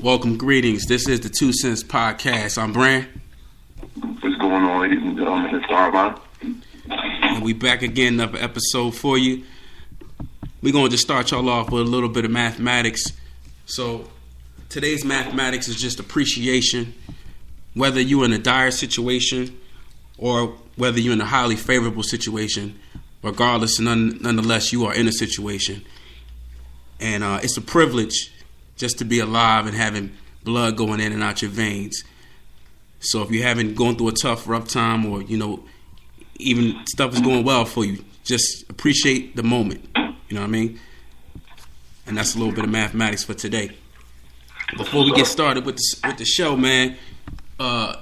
Welcome, greetings. This is the Two Cents Podcast. I'm Brand. What's going on, ladies and gentlemen? It's Armand. And we back again, another episode for you. We're going to just start y'all off with a little bit of mathematics. So today's mathematics is just appreciation. Whether you're in a dire situation or whether you're in a highly favorable situation, regardless, nonetheless, you are in a situation. And it's a privilege just to be alive and having blood going in and out your veins. So if you haven't gone through a tough, rough time, or even stuff is going well for you, just appreciate the moment. You know what I mean? And that's a little bit of mathematics for today. Before we get started with the show, man, I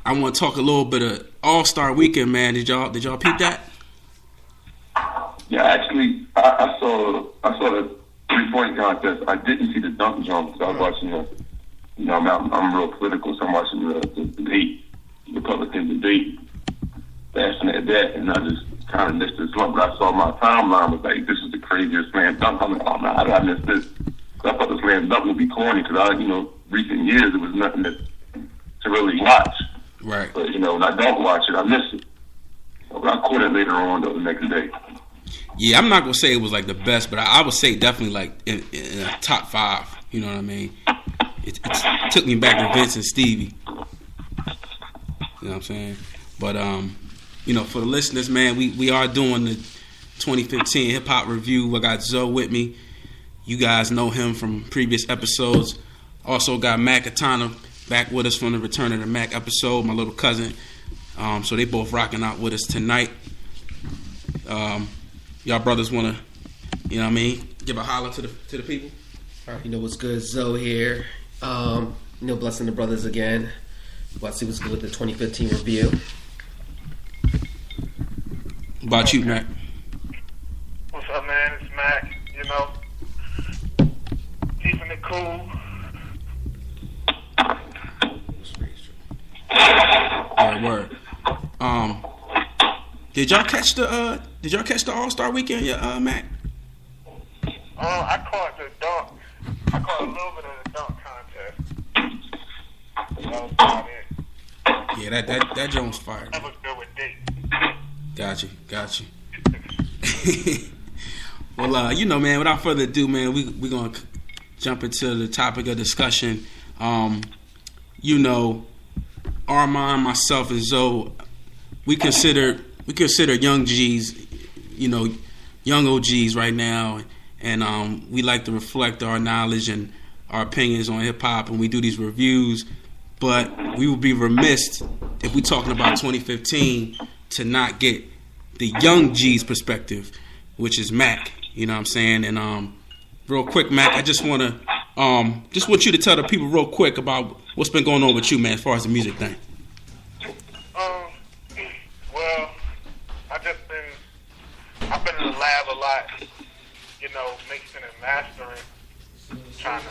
want to talk a little bit of All-Star Weekend, man. Did y'all peep that? Yeah, actually, I saw the 3-point contest. I didn't see the dunk jump because I was watching I'm real political, so I'm watching the debate, Republican debate, fasting at that, and I just kind of missed this one. But I saw my timeline was like, this is the craziest slam dunk. I'm like, oh man, how did I miss this? So I thought the slam dunk would be corny because recent years it was nothing to really watch. Right. But when I don't watch it, I miss it. But I caught it later on the next day. Yeah, I'm not gonna say it was like the best, but I would say definitely like in a top 5. You know what I mean? It took me back to Vince and Stevie. You know what I'm saying? But for the listeners, man, we are doing the 2015 hip hop review. I got Zoe with me. You guys know him from previous episodes. Also got Mac Atana back with us from the Return of the Mac episode, my little cousin. So they both rocking out with us tonight. Y'all brothers want to, give a holler to the people? All right, what's good? Zoe here. Blessing the brothers again. Let's see what's good with the 2015 review. About you, Mac? What's up, man? It's Mac. Keeping it cool. Word. Did y'all catch the All-Star Weekend, Mac? I caught the dunk. I caught a little bit of the dunk contest. That was about it. Yeah, that Jones fired. That was good with Date. Got you. Well, man, without further ado, man, we're gonna jump into the topic of discussion. Armand, myself, and Zoe, we consider young G's, young OGs right now, and we like to reflect our knowledge and our opinions on hip hop, and we do these reviews. But we would be remiss if we talking about 2015 to not get the young G's perspective, which is Mac. You know what I'm saying? And real quick, Mac, I just want you to tell the people real quick about what's been going on with you, man, as far as the music thing. Well, I've been in the lab a lot, mixing and mastering, trying to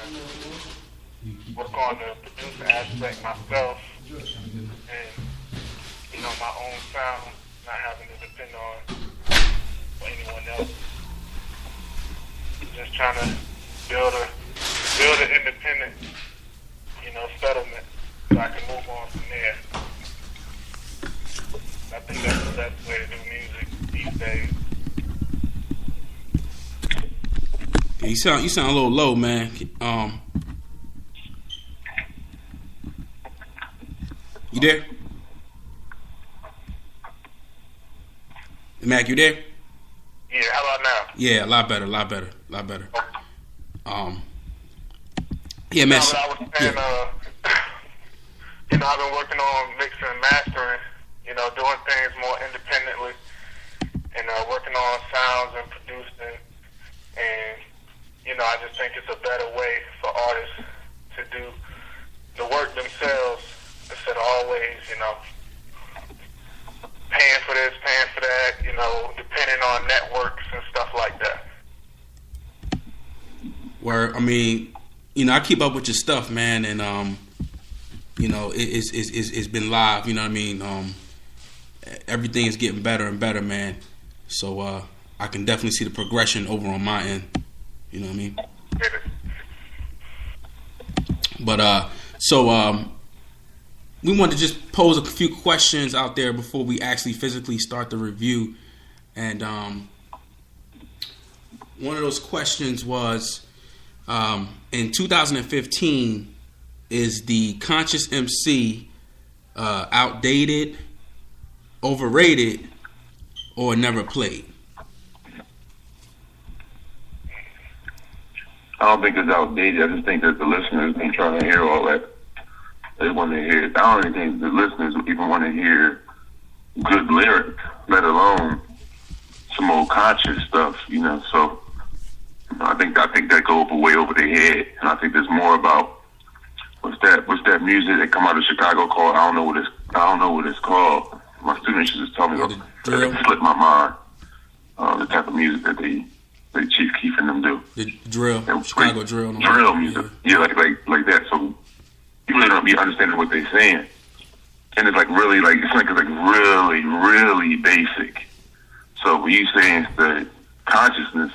work on the producer aspect myself, and my own sound, not having to depend on anyone else. Just trying to build an independent, settlement so I can move on from there. I think that's the best way to do music these days. Yeah, you sound a little low, man. You there? Mac, you there? Yeah, how about now? Yeah, a lot better. Yeah, man. I was saying, I've been working on mixing and mastering, doing things more independently, and working on sounds and producing, and I just think it's a better way for artists to do the work themselves instead of always, paying for this, paying for that, depending on networks and stuff like that. Where, I keep up with your stuff, man, and it's been live. You know what I mean? Everything is getting better and better, man. So I can definitely see the progression over on my end. You know what I mean? But so we want to just pose a few questions out there before we actually physically start the review. And one of those questions was, in 2015, is the Conscious MC outdated, overrated, or never played? I don't think it's outdated. I just think that the listeners ain't trying to hear all that. They want to hear. I don't even think the listeners even want to hear good lyrics, let alone some old conscious stuff. You know, so I think that go way over their head, and I think there's more about what's that music that come out of Chicago called? I don't know what it's called. My students just tell me The drill? it slipped my mind. The type of music that they Chief Keef and them do. The drill, And Chicago drill. drill music. Yeah, like that. So you really don't be understanding what they're saying, and it's like really really basic. So when you say it's the consciousness,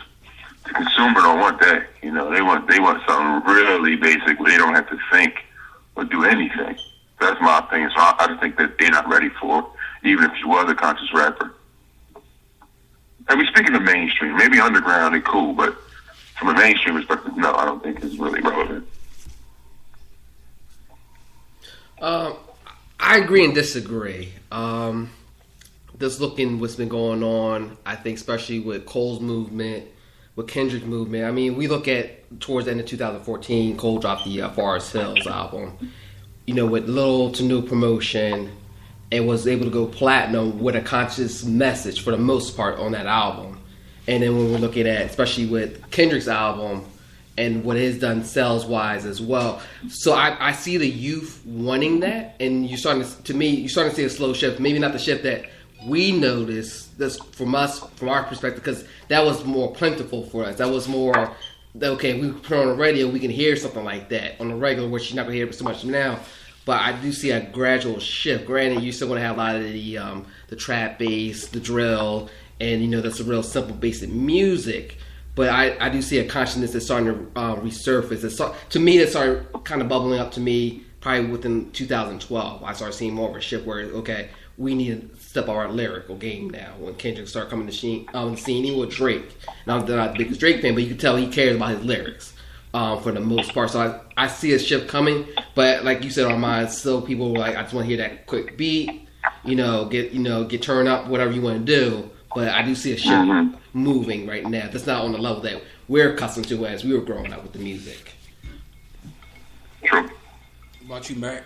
the consumer don't want that. You know, they want something really basic where they don't have to think or do anything. That's my opinion. So I just think that they're not ready for it, even if you was a conscious rapper. I mean, speaking of mainstream, maybe underground is cool, but from a mainstream perspective, no, I don't think it's really relevant. I agree and disagree. Just looking what's been going on, I think especially with Cole's movement, with Kendrick's movement. I mean, we look at towards the end of 2014, Cole dropped the Forest Hills album, you know, with little to no promotion, and was able to go platinum with a conscious message for the most part on that album. And then when we're looking at, especially with Kendrick's album and what it has done sales wise as well. So I see the youth wanting that, and you're starting to see a slow shift. Maybe not the shift that we noticed, that's from our perspective, because that was more plentiful for us. That was more, okay, we put on the radio, we can hear something like that on the regular, which you're not going to hear so much now. But I do see a gradual shift. Granted, you still want to have a lot of the trap bass, the drill, and, you know, that's a real simple, basic music. But I do see a consciousness that's starting to resurface. To me, that started kind of bubbling up to me probably within 2012. I started seeing more of a shift where, okay, we need to step up our lyrical game now. When Kendrick started coming to the scene, even with Drake. And I'm not the biggest Drake fan, but you can tell he cares about his lyrics for the most part. So I see a shift coming. But like you said, Armand, still people were like, I just want to hear that quick beat, get turned up, whatever you want to do. But I do see a shift moving right now. That's not on the level that we're accustomed to as we were growing up with the music. True. What about you, Mac?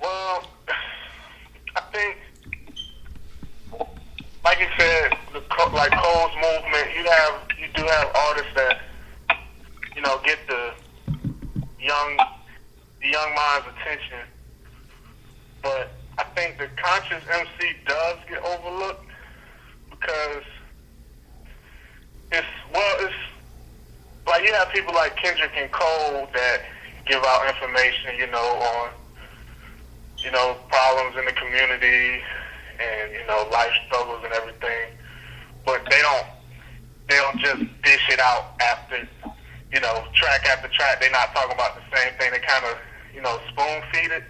Well, I think, like you said, like Cole's movement, you do have artists that, you know, get the young mind's attention. But I think the conscious MC does get overlooked because it's like you have people like Kendrick and Cole that give out information, you know, on, you know, problems in the community and, you know, life struggles and everything. But they don't just dish it out after, you know, track after track. They're not talking about the same thing. They kind of, you know, spoon feed it.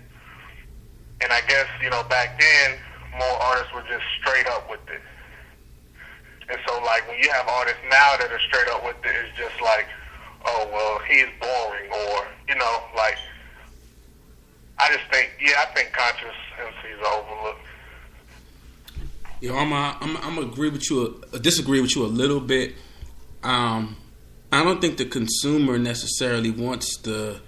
And I guess, you know, back then, more artists were just straight up with it. And so, like, when you have artists now that are straight up with it, it's just like, oh, well, he's boring, or, you know, like, I think conscious MCs are overlooked. Yo, I'm agree with you, disagree with you a little bit. I don't think the consumer necessarily wants the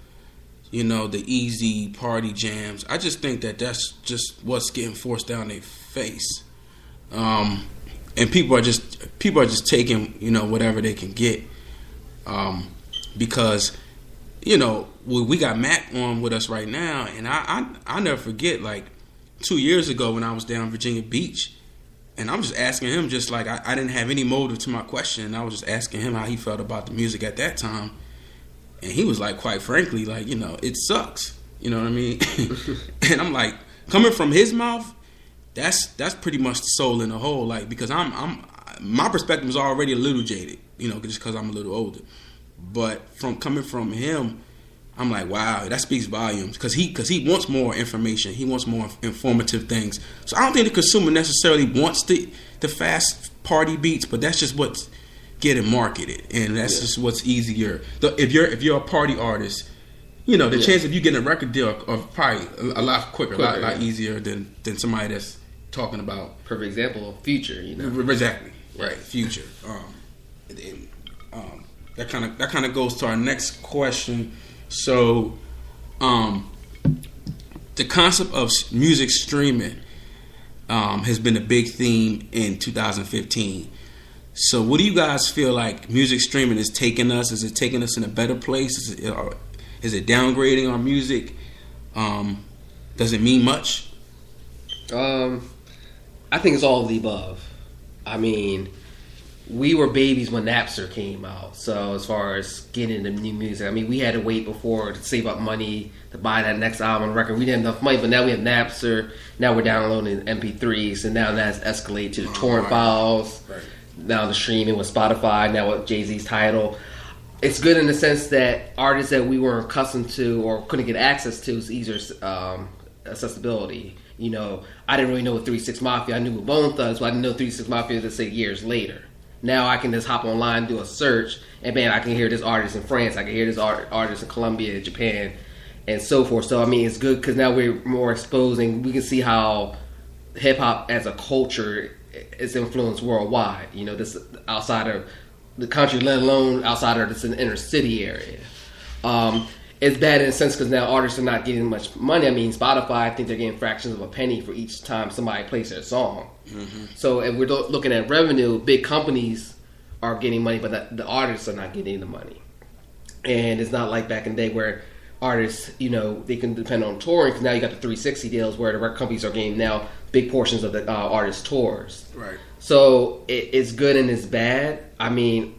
easy party jams. I just think that that's just what's getting forced down their face. And people are just taking, you know, whatever they can get. Because, you know, we got Mac on with us right now, and I never forget, like, 2 years ago when I was down Virginia Beach, and I'm just asking him, just like, I didn't have any motive to my question. I was just asking him how he felt about the music at that time. And he was like, quite frankly, like, you know, it sucks. You know what I mean? And I'm like, coming from his mouth, that's pretty much the soul in the whole. Like, because my perspective is already a little jaded, you know, just because I'm a little older. But coming from him, I'm like, wow, that speaks volumes because he wants more information. He wants more informative things. So I don't think the consumer necessarily wants the fast party beats, but that's just what's getting marketed, and that's just what's easier. If you're a party artist, you know the chance of you getting a record deal are probably a lot quicker, a lot easier than somebody that's talking about. Perfect example, Future. You know, exactly right, Future. That kind of goes to our next question. So, the concept of music streaming has been a big theme in 2015. So, what do you guys feel like music streaming is taking us? Is it taking us in a better place? Is it downgrading our music? Does it mean much? I think it's all of the above. I mean, we were babies when Napster came out. So as far as getting into new music, I mean, we had to wait before to save up money to buy that next album record. We didn't have enough money, but now we have Napster. Now we're downloading MP3s, and now that's escalated to the torrent files. Right. Now the streaming with Spotify. Now with Jay-Z's Tidal. It's good in the sense that artists that we weren't accustomed to or couldn't get access to is easier accessibility. You know, I didn't really know what 3 6 Mafia. I knew what Bone Thugs, but I didn't know 3 6 Mafia to say years later. Now I can just hop online, do a search, and man, I can hear this artist in France. I can hear this artist in Colombia, Japan, and so forth. So I mean, it's good because now we're more exposing. We can see how hip hop as a culture is influenced worldwide. You know, this outside of the country, let alone outside of this inner city area. It's bad in a sense because now artists are not getting much money. I mean, Spotify, I think they're getting fractions of a penny for each time somebody plays their song. Mm-hmm. So if we're looking at revenue, big companies are getting money, but the artists are not getting the money. And it's not like back in the day where artists, you know, they can depend on touring because now you got the 360 deals where the record companies are getting now big portions of the artist tours. Right. So it's good and it's bad. I mean,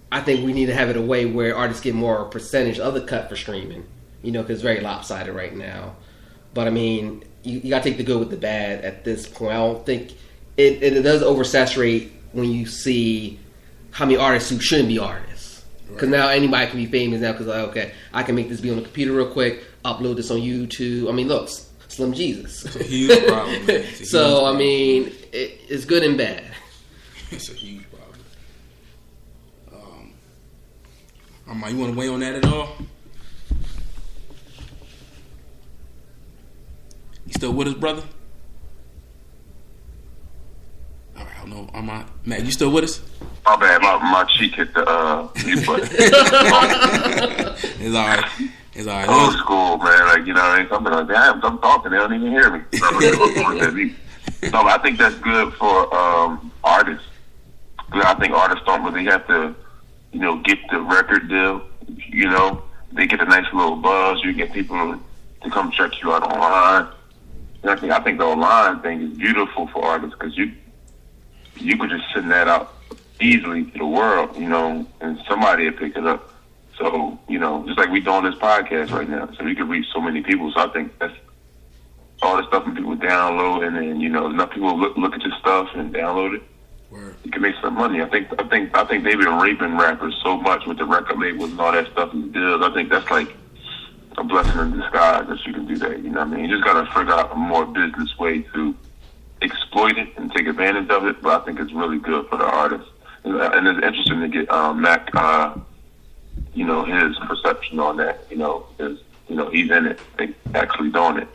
I think we need to have it a way where artists get more percentage of the cut for streaming, you know, because it's very lopsided right now. But I mean, you got to take the good with the bad at this point. I don't think it does oversaturate when you see how many artists who shouldn't be artists. Because now anybody can be famous now because, like, okay, I can make this be on the computer real quick, upload this on YouTube. I mean, look, Slim Jesus. It's a huge problem. So, I mean, it's good and bad. It's a huge problem. You want to weigh on that at all? You still with us, brother? All right, I don't know. Matt, you still with us? My bad. My cheek hit the mute button. It's all right. It's all right. Old school, man. Like, you know, something like that. I'm talking. They don't even hear me. So I think that's good for artists. I think artists don't really have to, you know, get the record deal. You know, they get a nice little buzz. You get people to come check you out online. And I think the online thing is beautiful for artists because you could just send that out easily to the world, you know, and somebody will pick it up. So, you know, just like we doing this podcast right now, so we can reach so many people. So I think that's all the stuff that people download, and then, you know, enough people look at your stuff and download it. Word. You can make some money. I think they've been raping rappers so much with the record labels and all that stuff and deals. I think that's like a blessing in disguise that you can do that. You know what I mean? You just gotta figure out a more business way to exploit it and take advantage of it. But I think it's really good for the artists. And it's interesting to get Mac, you know, his perception on that. You know, is, you know, he's in it, they actually doing it.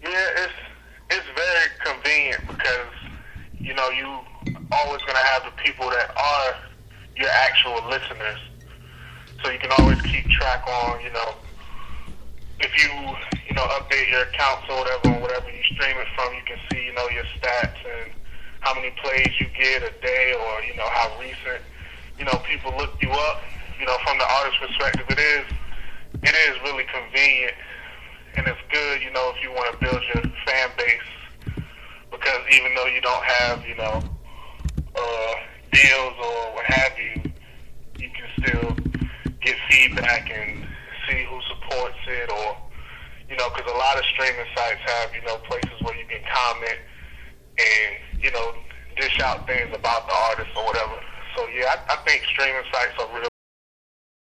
Yeah, it's very convenient because, you know, you always going to have the people that are your actual listeners. So you can always keep track on, you know, if you know, update your accounts or whatever, on whatever you stream it from, you can see, you know, your stats and how many plays you get a day, or, you know, how recent, you know, people look you up. You know, from the artist's perspective, it is really convenient. And it's good, you know, if you want to build your fan base, because even though you don't have, you know, deals or what have you, you can still get feedback and see who supports it, or, you know, because a lot of streaming sites have, you know, places where you can comment and, you know, dish out things about the artist or whatever. So, yeah, I think streaming sites are really